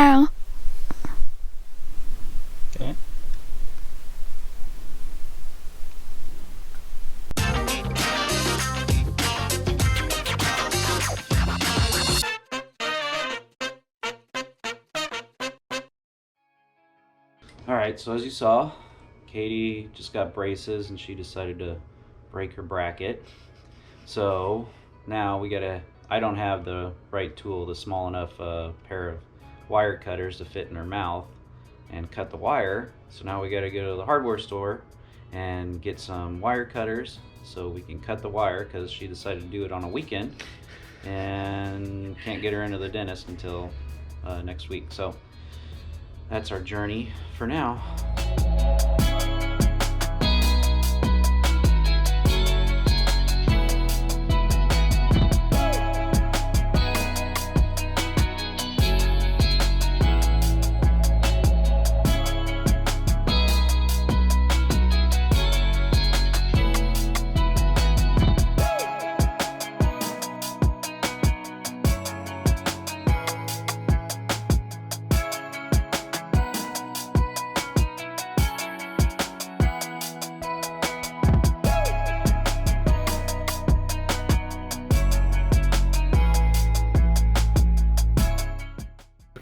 Ow. Okay. Alright, so as you saw, Katie just got braces and she decided to break her bracket. So now I don't have the right tool, the small enough pair of wire cutters to fit in her mouth and cut the wire. So now we gotta go to the hardware store and get some wire cutters so we can cut the wire, because she decided to do it on a weekend and can't get her into the dentist until next week. So that's our journey for now.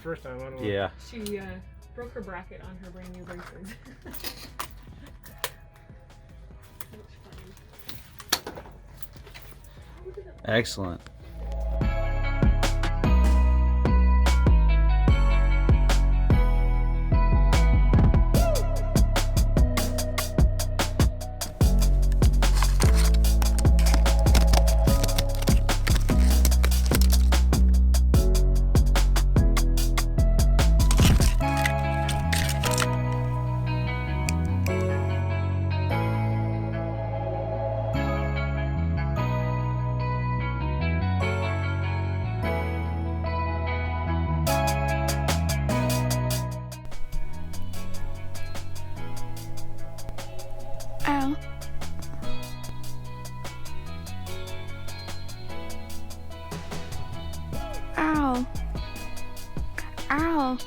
First time, I don't know. Yeah. She broke her bracket on her brand new braces. Excellent. Ow. Ow. Ow.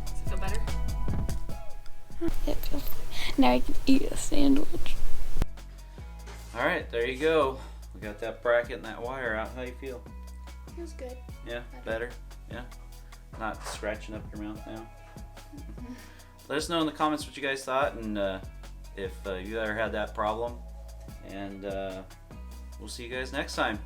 Does it feel better? It feels. Now I can eat a sandwich. Alright, there you go. We got that bracket and that wire out. How you feel? Feels good. Yeah, better? Yeah? Not scratching up your mouth now? Let us know in the comments what you guys thought, and if you ever had that problem. And we'll see you guys next time.